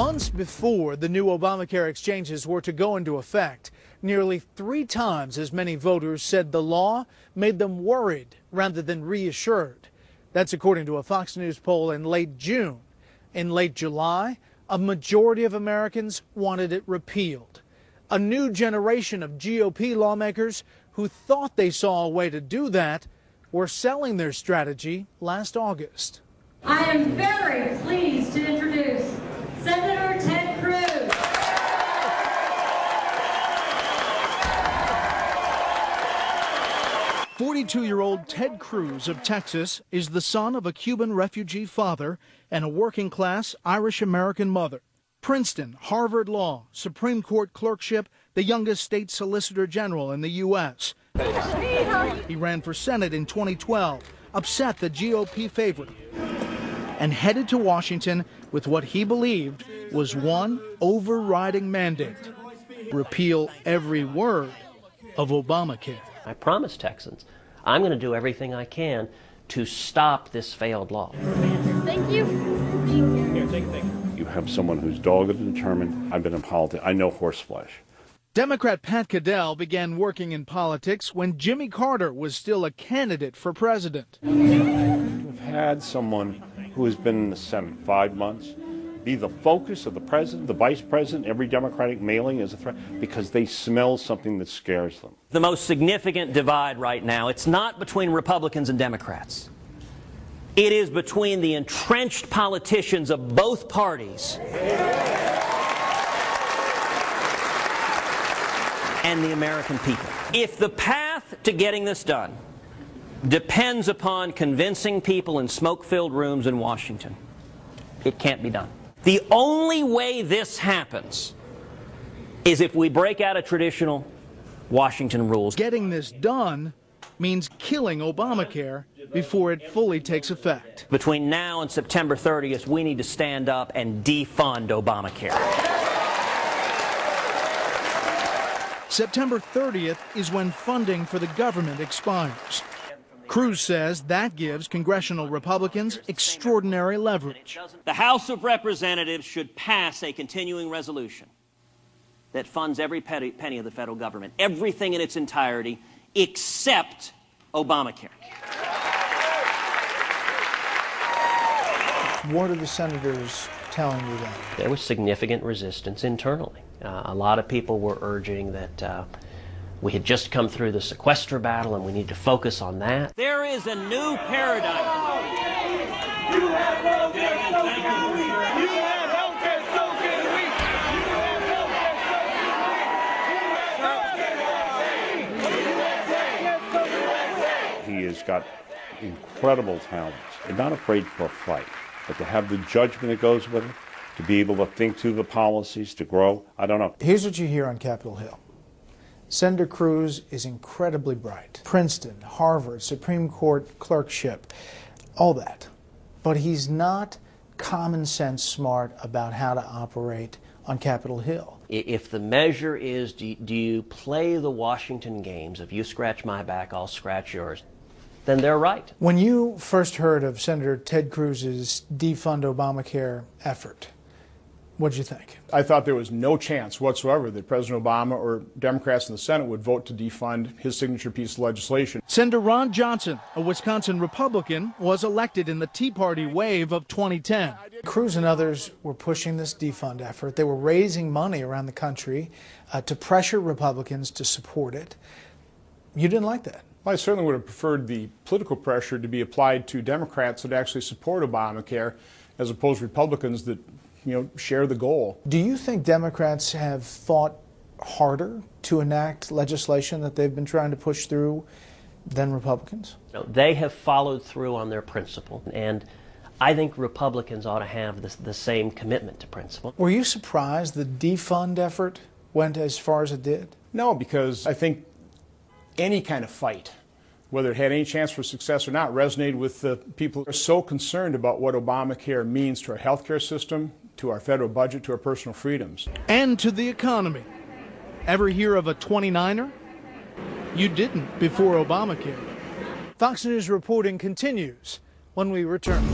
Months before the new Obamacare exchanges were to go into effect, nearly 3 times as many voters said the law made them worried rather than reassured. That's according to a Fox News poll in late June. In late July, a majority of Americans wanted it repealed. A new generation of GOP lawmakers who thought they saw a way to do that were selling their strategy last August. I am very pleased to introduce Senator Ted Cruz. 42-year-old Ted Cruz of Texas is the son of a Cuban refugee father and a working-class Irish-American mother. Princeton, Harvard Law, Supreme Court clerkship, the youngest state solicitor general in the U.S. He ran for Senate in 2012, upset the GOP favorite, and headed to Washington with what he believed was one overriding mandate: repeal every word of Obamacare. I promise Texans, I'm going to do everything I can to stop this failed law. Thank you. Here, thank you. You have someone who's dogged and determined. I've been in politics. I know horseflesh. Democrat Pat Caddell began working in politics when Jimmy Carter was still a candidate for president. We've had someone who has been in the Senate 5 months be the focus of the president, the vice president, every Democratic mailing is a threat because they smell something that scares them. The most significant divide right now, it's not between Republicans and Democrats. It is between the entrenched politicians of both parties and the American people. If the path to getting this done depends upon convincing people in smoke-filled rooms in Washington, it can't be done. The only way this happens is if we break out of traditional Washington rules. Getting this done means killing Obamacare before it fully takes effect. Between now and September 30th, we need to stand up and defund Obamacare. September 30th is when funding for the government expires. Cruz says that gives congressional Republicans extraordinary leverage. The House of Representatives should pass a continuing resolution that funds every penny of the federal government, everything in its entirety, except Obamacare. What are the senators telling you then? There was significant resistance internally. A lot of people were urging that we had just come through the sequester battle and we need to focus on that. There is a new paradigm. You have healthcare, so can we. You have healthcare, so can we. He has got incredible talents and not afraid for a fight, but to have the judgment that goes with it, to be able to think through the policies, to grow, I don't know. Here's what you hear on Capitol Hill. Senator Cruz is incredibly bright. Princeton, Harvard, Supreme Court clerkship, all that. But he's not common sense smart about how to operate on Capitol Hill. If the measure is, do you play the Washington games, if you scratch my back, I'll scratch yours, then they're right. When you first heard of Senator Ted Cruz's defund Obamacare effort, what did you think? I thought there was no chance whatsoever that President Obama or Democrats in the Senate would vote to defund his signature piece of legislation. Senator Ron Johnson, a Wisconsin Republican, was elected in the Tea Party wave of 2010. Cruz and others were pushing this defund effort. They were raising money around the country to pressure Republicans to support it. You didn't like that? Well, I certainly would have preferred the political pressure to be applied to Democrats that actually support Obamacare as opposed to Republicans that share the goal. Do you think Democrats have fought harder to enact legislation that they've been trying to push through than Republicans? No, they have followed through on their principle, and I think Republicans ought to have the same commitment to principle. Were you surprised the defund effort went as far as it did? No, because I think any kind of fight, whether it had any chance for success or not, resonated with the people who are so concerned about what Obamacare means to our health care system, to our federal budget, to our personal freedoms. And to the economy. Ever hear of a 29er? You didn't before Obamacare. Fox News reporting continues when we return.